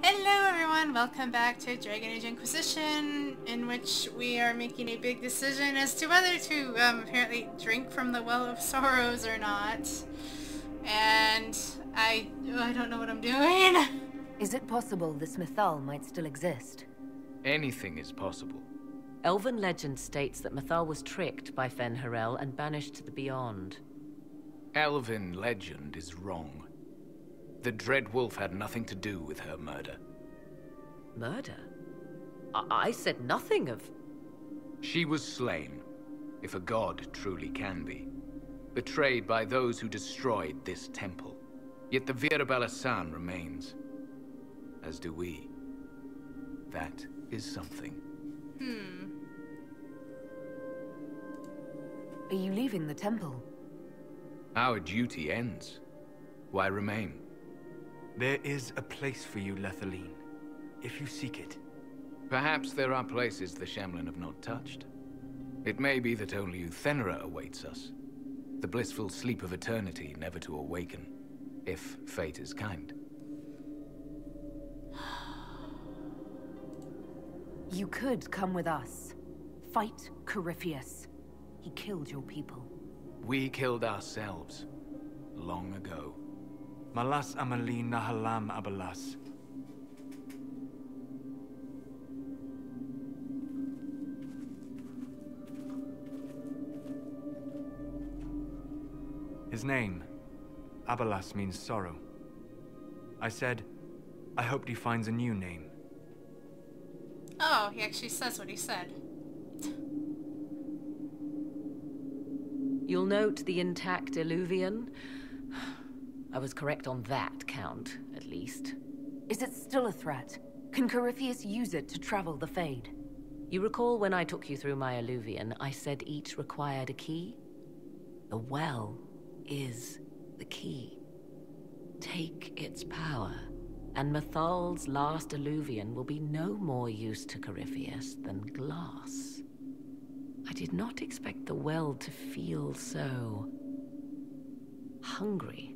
Hello everyone, welcome back to Dragon Age Inquisition, in which we are making a big decision as to whether to apparently drink from the Well of Sorrows or not. And I don't know what I'm doing. Is it possible this Mythal might still exist? Anything is possible. Elven legend states that Mythal was tricked by Fen-Harel and banished to the Beyond. Elven legend is wrong. The Dread Wolf had nothing to do with her murder. Murder? I said nothing of... She was slain, if a god truly can be. Betrayed by those who destroyed this temple. Yet the Virabella San remains. As do we. That is something. Are you leaving the temple? Our duty ends. Why remain? There is a place for you, Lethaline, if you seek it. Perhaps there are places the Shamlin have not touched. It may be that only Uthenera awaits us. The blissful sleep of eternity, never to awaken, if fate is kind. You could come with us. Fight Corypheus. He killed your people. We killed ourselves, long ago. Malas amali nahalam abalas. His name, Abalas, means sorrow. I said, I hoped he finds a new name. Oh, he actually says what he said. You'll note the intact Illuvian. I was correct on that count, at least. Is it still a threat? Can Corypheus use it to travel the Fade? You recall when I took you through my Illuvian, I said each required a key? The well is the key. Take its power, and Mythal's last Illuvian will be no more use to Corypheus than glass. I did not expect the well to feel so... hungry.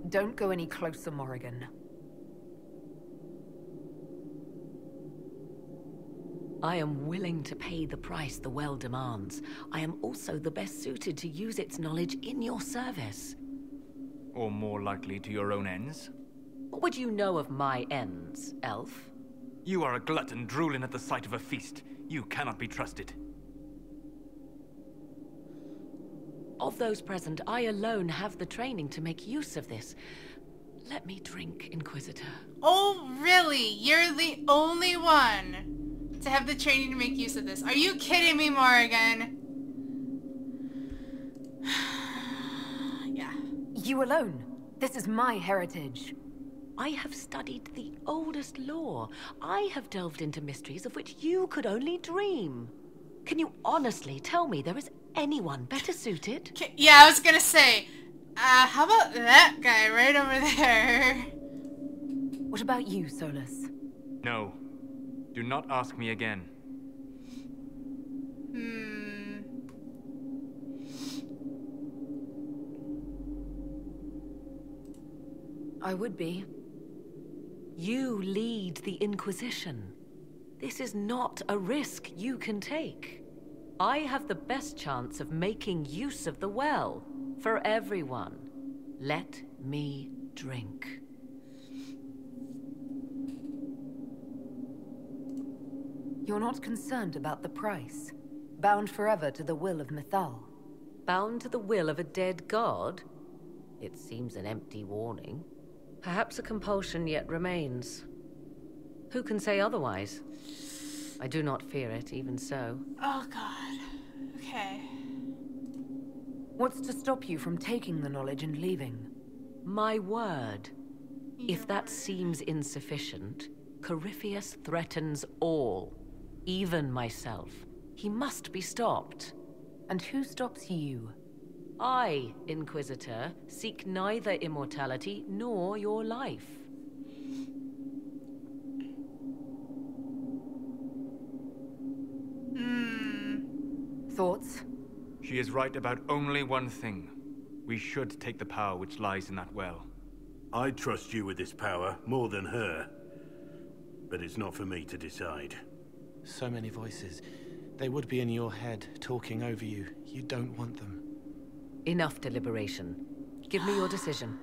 Don't go any closer, Morrigan. I am willing to pay the price the well demands. I am also the best suited to use its knowledge in your service. Or more likely to your own ends? What would you know of my ends, elf? You are a glutton drooling at the sight of a feast. You cannot be trusted. Of those present, I alone have the training to make use of this. Let me drink, Inquisitor. Oh, really? You're the only one to have the training to make use of this. Are you kidding me, Morrigan? Yeah. You alone. This is my heritage. I have studied the oldest lore. I have delved into mysteries of which you could only dream. Can you honestly tell me there is anyone better suited? Yeah, I was gonna say, how about that guy right over there? What about you, Solus? No. Do not ask me again. I would be. You lead the Inquisition. This is not a risk you can take. I have the best chance of making use of the well for everyone. Let me drink. You're not concerned about the price. Bound forever to the will of Mythal. Bound to the will of a dead god? It seems an empty warning. Perhaps a compulsion yet remains. Who can say otherwise? I do not fear it, even so. Oh god. Okay. What's to stop you from taking the knowledge and leaving? My word. If that seems insufficient, Corypheus threatens all, even myself. He must be stopped. And who stops you? I, Inquisitor, seek neither immortality nor your life. Thoughts? She is right about only one thing. We should take the power which lies in that well. I trust you with this power more than her. But it's not for me to decide. So many voices. They would be in your head, talking over you. You don't want them. Enough deliberation. Give me your decision.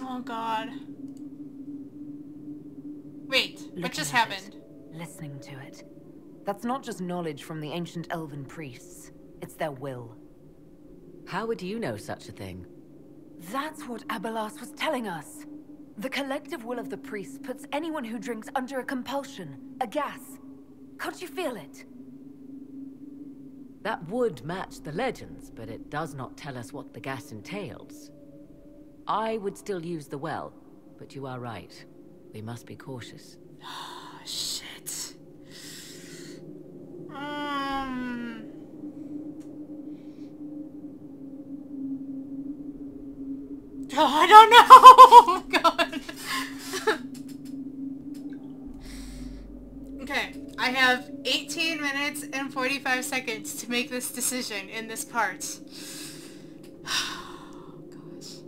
Oh god. Wait, what Looking just at happened? it, listening to it. That's not just knowledge from the ancient elven priests. It's their will. How would you know such a thing? That's what Abelas was telling us. The collective will of the priests puts anyone who drinks under a compulsion, a gas. Can't you feel it? That would match the legends, but it does not tell us what the gas entails. I would still use the well, but you are right. We must be cautious. Oh, shit. Oh, I don't know! Oh, God. Okay, I have 18 minutes and 45 seconds to make this decision in this part. Oh, gosh.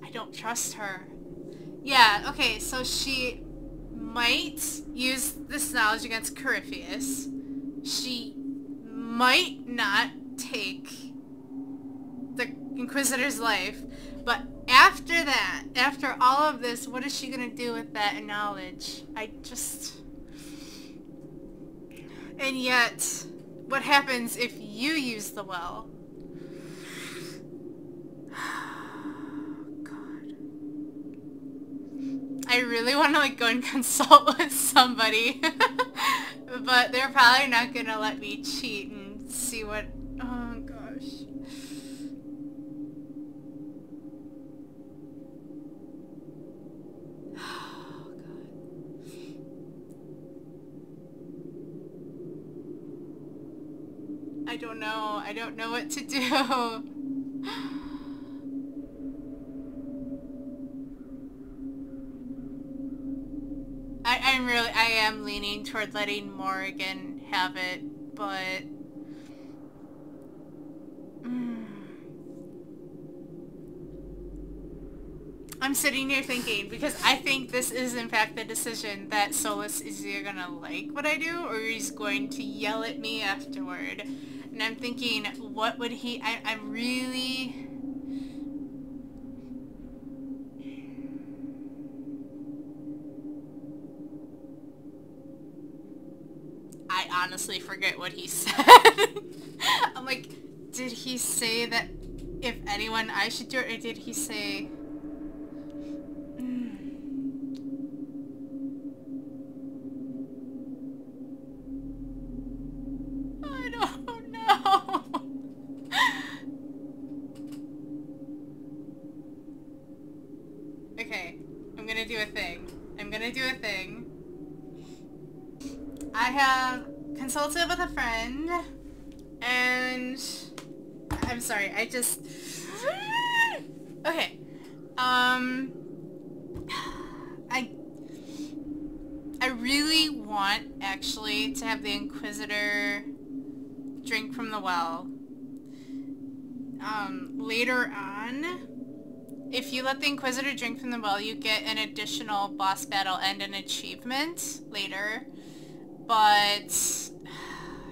I don't trust her. Yeah, okay, so she might use this knowledge against Corypheus. She might not take the Inquisitor's life, but after that, after all of this, what is she gonna do with that knowledge? And yet, what happens if you use the well? God. I really want to go and consult with somebody, but they're probably not gonna let me cheat and see what... Oh gosh. Oh god. I don't know what to do. I am leaning toward letting Morrigan have it, but... I'm sitting here thinking, because I think this is in fact the decision that Solus is either gonna like what I do, or he's going to yell at me afterward. And I'm thinking, what would he... I'm really... I honestly forget what he said. I'm like, did he say that if anyone I should do it, or did he say... I don't know. Okay, I'm gonna do a thing. I have consulted with a friend, and I'm sorry, okay, I really want, actually, to have the Inquisitor drink from the well. Later on, if you let the Inquisitor drink from the well, you get an additional boss battle and an achievement later. But...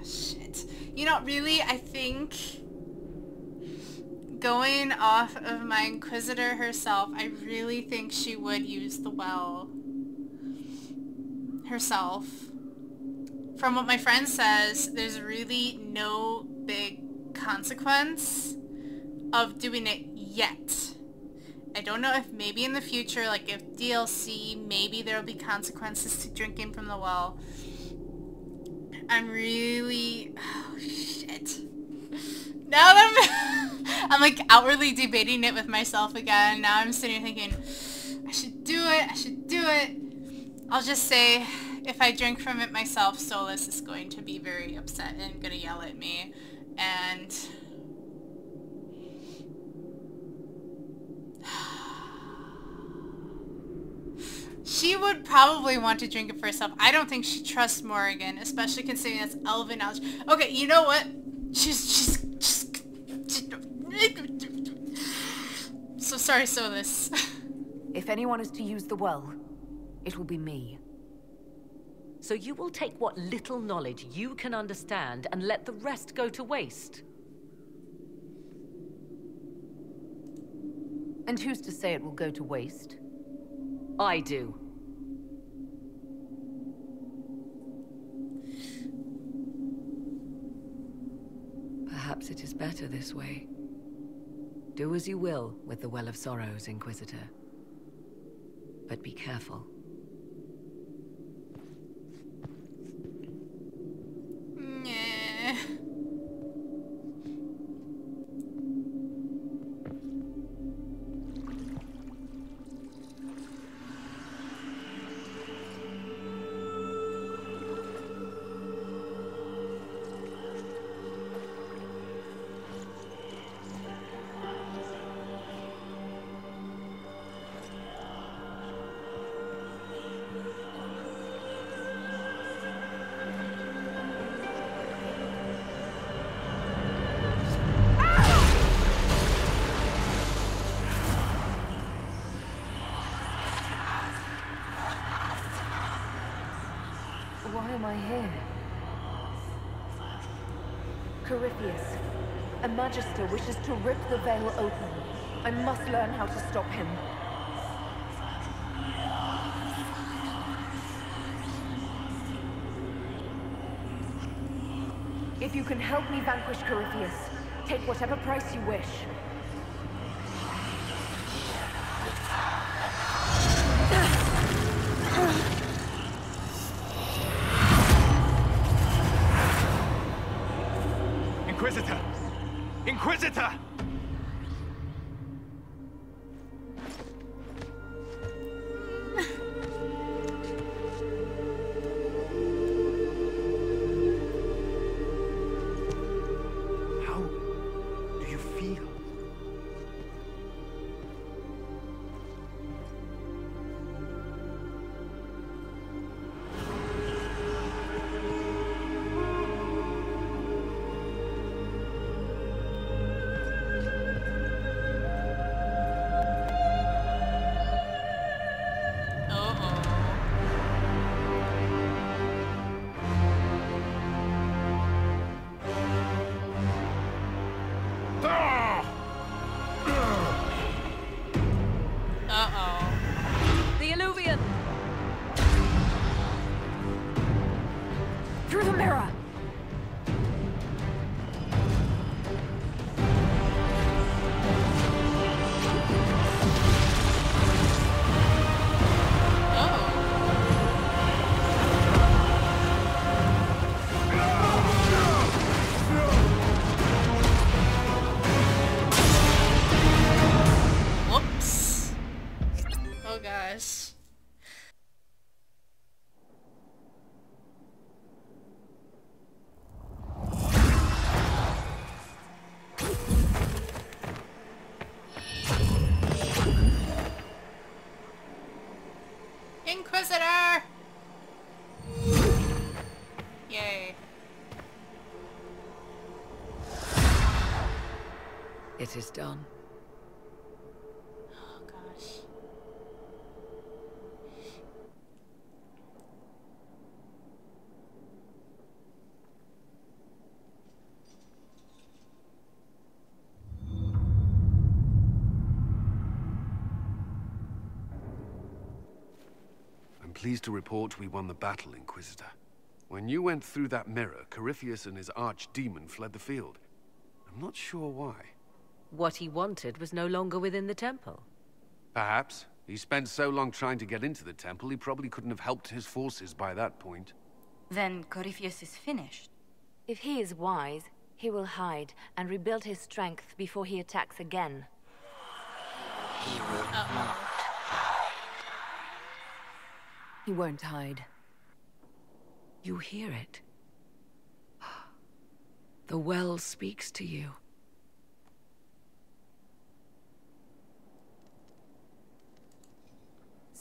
shit. You know, really, I think... going off of my Inquisitor herself, I really think she would use the well herself. From what my friend says, there's really no big consequence of doing it yet. I don't know if maybe in the future, like if DLC, maybe there'll be consequences to drinking from the well. I'm really... oh, shit. Now that I'm like outwardly debating it with myself again, now I'm sitting here thinking, I should do it. I'll just say, if I drink from it myself, Solus is going to be very upset and gonna yell at me, and... She would probably want to drink it for herself. I don't think she trusts Morrigan, especially considering that's elven knowledge. Okay, you know what? She's so sorry, Solus. If anyone is to use the well, it will be me. So you will take what little knowledge you can understand and let the rest go to waste? And who's to say it will go to waste? I do. Perhaps it is better this way. Do as you will with the Well of Sorrows, Inquisitor. But be careful. Yeah. Why am I here? Corypheus, a Magister wishes to rip the veil open. I must learn how to stop him. If you can help me vanquish Corypheus, take whatever price you wish. Inquisitor! Inquisitor! How do you feel? The Illuvian! Through the mirror! Whoops. Oh gosh. Inquisitor! Yay. It is done. Oh gosh. I'm pleased to report we won the battle, Inquisitor. When you went through that mirror, Corypheus and his archdemon fled the field. I'm not sure why. What he wanted was no longer within the temple. Perhaps. He spent so long trying to get into the temple, he probably couldn't have helped his forces by that point. Then Corypheus is finished. If he is wise, he will hide and rebuild his strength before he attacks again. He won't hide. You hear it. The well speaks to you.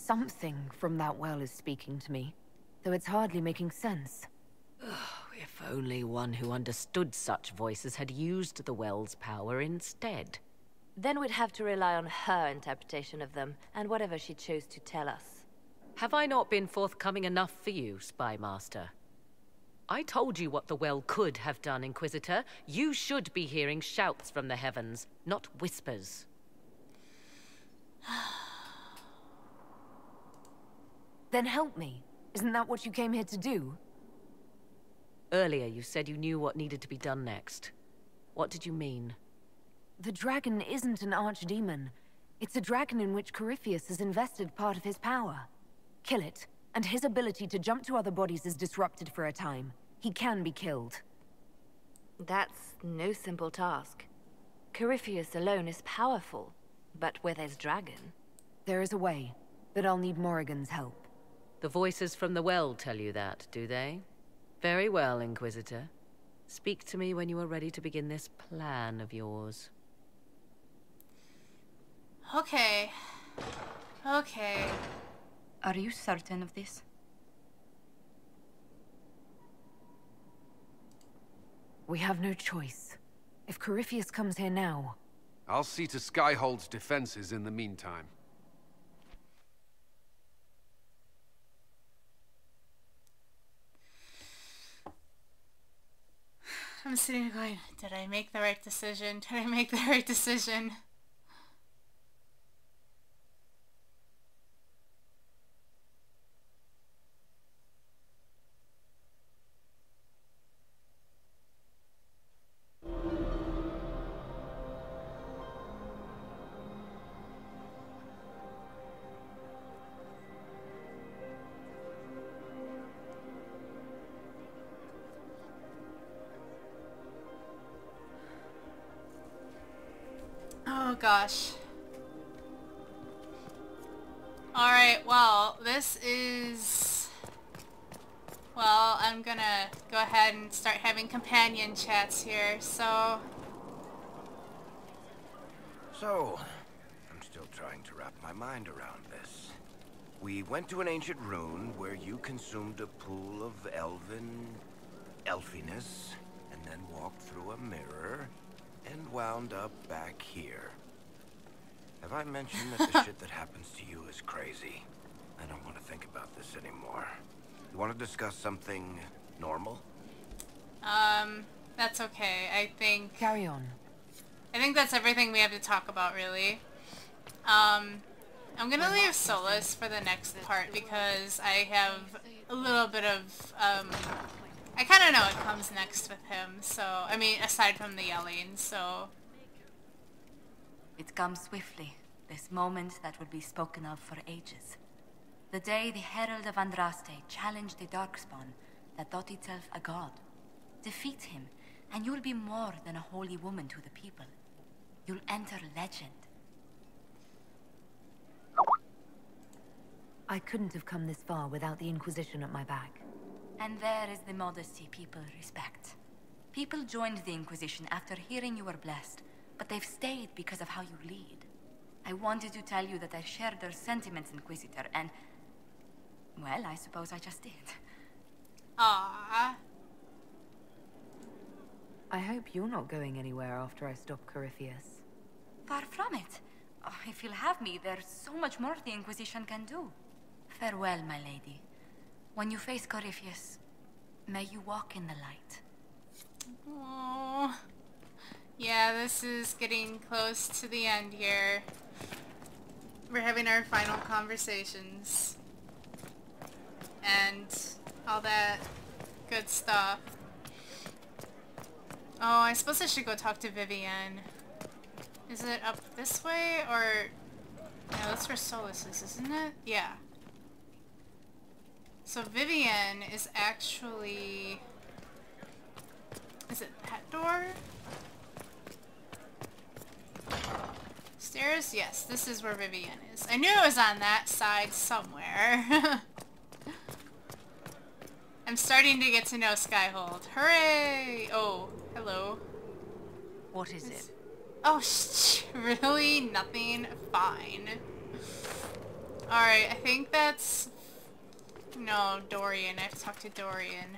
Something from that well is speaking to me, though it's hardly making sense. If only one who understood such voices had used the well's power instead. Then we'd have to rely on her interpretation of them, and whatever she chose to tell us. Have I not been forthcoming enough for you, Spy Master? I told you what the well could have done, Inquisitor. You should be hearing shouts from the heavens, not whispers. Then help me. Isn't that what you came here to do? Earlier you said you knew what needed to be done next. What did you mean? The dragon isn't an archdemon. It's a dragon in which Corypheus has invested part of his power. Kill it, and his ability to jump to other bodies is disrupted for a time. He can be killed. That's no simple task. Corypheus alone is powerful, but where there's dragon... There is a way, but I'll need Morrigan's help. The voices from the well tell you that, do they? Very well, Inquisitor. Speak to me when you are ready to begin this plan of yours. Okay. Okay. Are you certain of this? We have no choice. If Corypheus comes here now... I'll see to Skyhold's defenses in the meantime. I'm sitting here going, did I make the right decision? Did I make the right decision? Oh gosh. Alright, well, this is... Well, I'm gonna go ahead and start having companion chats here, so... I'm still trying to wrap my mind around this. We went to an ancient rune where you consumed a pool of elfiness, and then walked through a mirror, and wound up back here. Have I mentioned that the shit that happens to you is crazy? I don't want to think about this anymore. You want to discuss something normal? That's okay. I think... Carry on. I think that's everything we have to talk about, really. I'm gonna leave Solus for the next part because I have a little bit of, I kind of know what comes next with him, so, I mean, aside from the yelling, so... It comes swiftly, this moment that will be spoken of for ages. The day the Herald of Andraste challenged the Darkspawn that thought itself a god. Defeat him, and you'll be more than a holy woman to the people. You'll enter legend. I couldn't have come this far without the Inquisition at my back. And there is the modesty people respect. People joined the Inquisition after hearing you were blessed, but they've stayed because of how you lead. I wanted to tell you that I shared their sentiments, Inquisitor, and... well, I suppose I just did. Aww. I hope you're not going anywhere after I stop Corypheus. Far from it. Oh, if you'll have me, there's so much more the Inquisition can do. Farewell, my lady. When you face Corypheus, may you walk in the light. Aww. Yeah, this is getting close to the end here. We're having our final conversations. And all that good stuff. Oh, I suppose I should go talk to Vivienne. Is it up this way, or... no, that's where Solus is, isn't it? Yeah. So Vivienne is actually... is it that door? Stairs? Yes, this is where Vivienne is. I knew it was on that side somewhere. I'm starting to get to know Skyhold. Hooray! Oh, hello. What is it? Oh, really? Nothing? Fine. Alright, I think that's... No, Dorian. I have to talk to Dorian.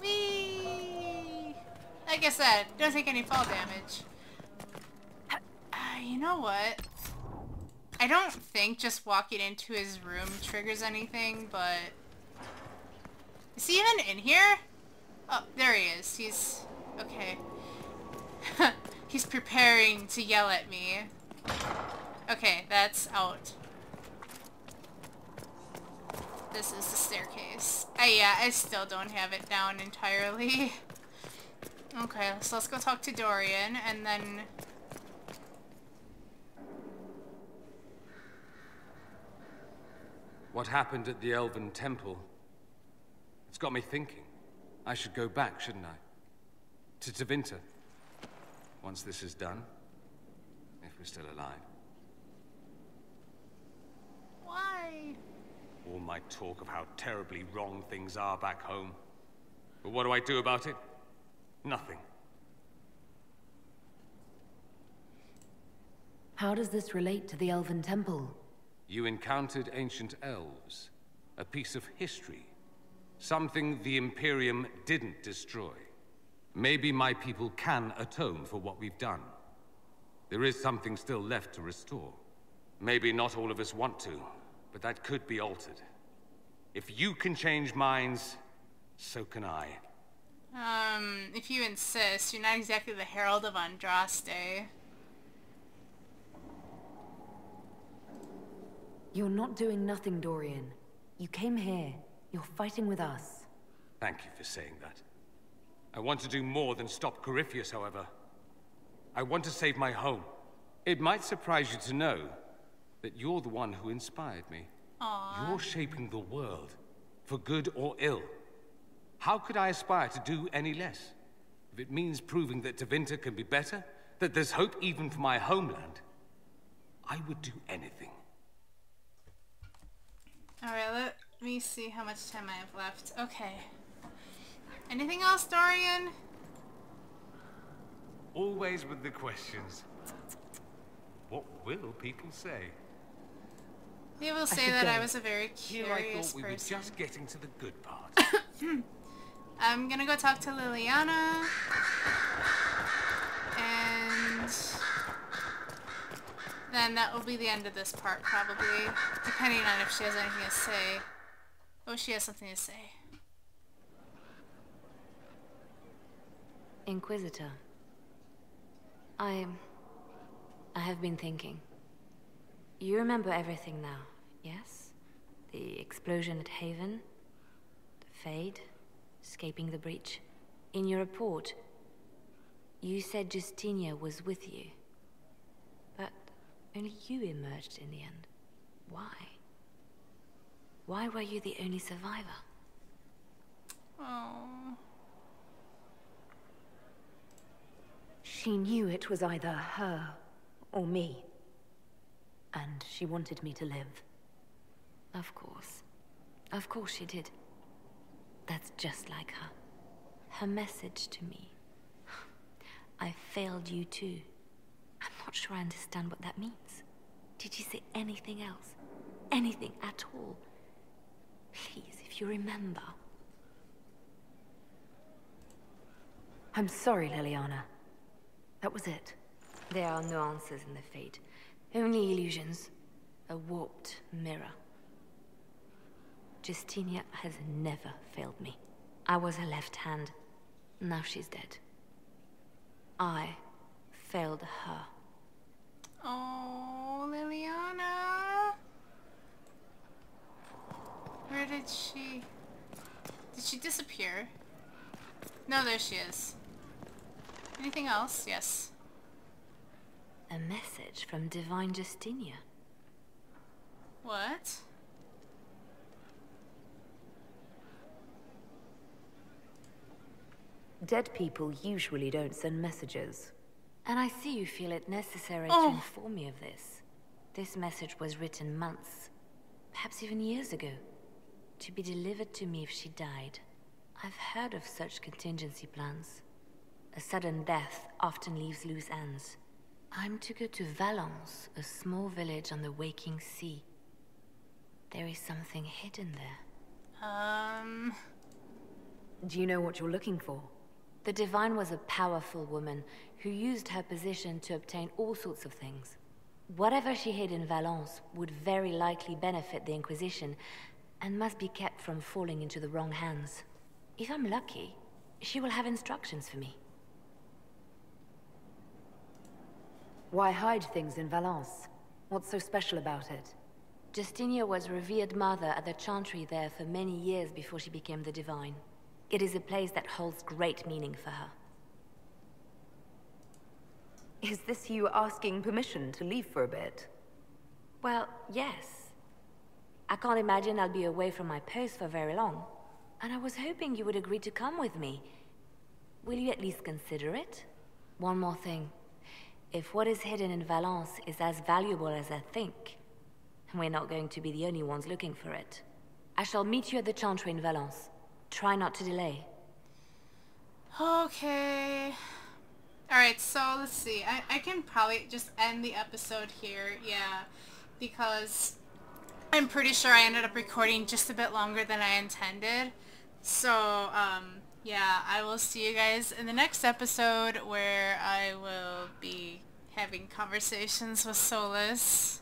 Whee! I guess that doesn't take any fall damage. You know what? I don't think just walking into his room triggers anything, but... Is he even in here? Oh, there he is. He's... Okay. He's preparing to yell at me. Okay, that's out. This is the staircase. Yeah, I still don't have it down entirely. Okay, so let's go talk to Dorian, and then... What happened at the Elven Temple? It's got me thinking. I should go back, shouldn't I? To Tevinter. Once this is done. If we're still alive. Why? All my talk of how terribly wrong things are back home. But what do I do about it? Nothing. How does this relate to the Elven Temple? You encountered ancient elves. A piece of history. Something the Imperium didn't destroy. Maybe my people can atone for what we've done. There is something still left to restore. Maybe not all of us want to, but that could be altered. If you can change minds, so can I. If you insist, you're not exactly the Herald of Andraste. You're not doing nothing, Dorian. You came here. You're fighting with us. Thank you for saying that. I want to do more than stop Corypheus, however. I want to save my home. It might surprise you to know that you're the one who inspired me. Aww. You're shaping the world, for good or ill. How could I aspire to do any less? If it means proving that Tevinter can be better, that there's hope even for my homeland, I would do anything. Alright, let me see how much time I have left. Okay. Anything else, Dorian? Always with the questions. What will people say? They will say that I was a very Here curious I thought we person. were just getting to the good part. I'm gonna go talk to Liliana. And then that will be the end of this part, probably. Depending on if she has anything to say. Oh, she has something to say. Inquisitor. I have been thinking. You remember everything now, yes? The explosion at Haven, the Fade, escaping the breach. In your report, you said Justinia was with you. But only you emerged in the end. Why? Why were you the only survivor? Oh. She knew it was either her or me. And she wanted me to live. Of course. Of course she did. That's just like her. Her message to me. I failed you too. I'm not sure I understand what that means. Did you say anything else? Anything at all? Please, if you remember. I'm sorry, Liliana. That was it. There are no answers in the Fate. Only illusions. A warped mirror. Justinia has never failed me. I was her left hand. Now she's dead. I failed her. Oh, Liliana. Where did she... Did she disappear? No, there she is. Anything else? Yes. A message from Divine Justinia. What? Dead people usually don't send messages. And I see you feel it necessary Oh. to inform me of this. This message was written months, perhaps even years ago, to be delivered to me if she died. I've heard of such contingency plans. A sudden death often leaves loose ends. I'm to go to Valence, a small village on the waking sea. There is something hidden there. Do you know what you're looking for? The Divine was a powerful woman who used her position to obtain all sorts of things. Whatever she hid in Valence would very likely benefit the Inquisition and must be kept from falling into the wrong hands. If I'm lucky, she will have instructions for me. Why hide things in Valence? What's so special about it? Justinia was revered mother at the chantry there for many years before she became the Divine. It is a place that holds great meaning for her. Is this you asking permission to leave for a bit? Well, yes. I can't imagine I'll be away from my post for very long. And I was hoping you would agree to come with me. Will you at least consider it? One more thing. If what is hidden in Valence is as valuable as I think, we're not going to be the only ones looking for it. I shall meet you at the chantry in Valence. Try not to delay. Okay. Alright, so let's see. I can probably just end the episode here, yeah. Because I'm pretty sure I ended up recording just a bit longer than I intended. So, yeah, I will see you guys in the next episode where I will be having conversations with Solus.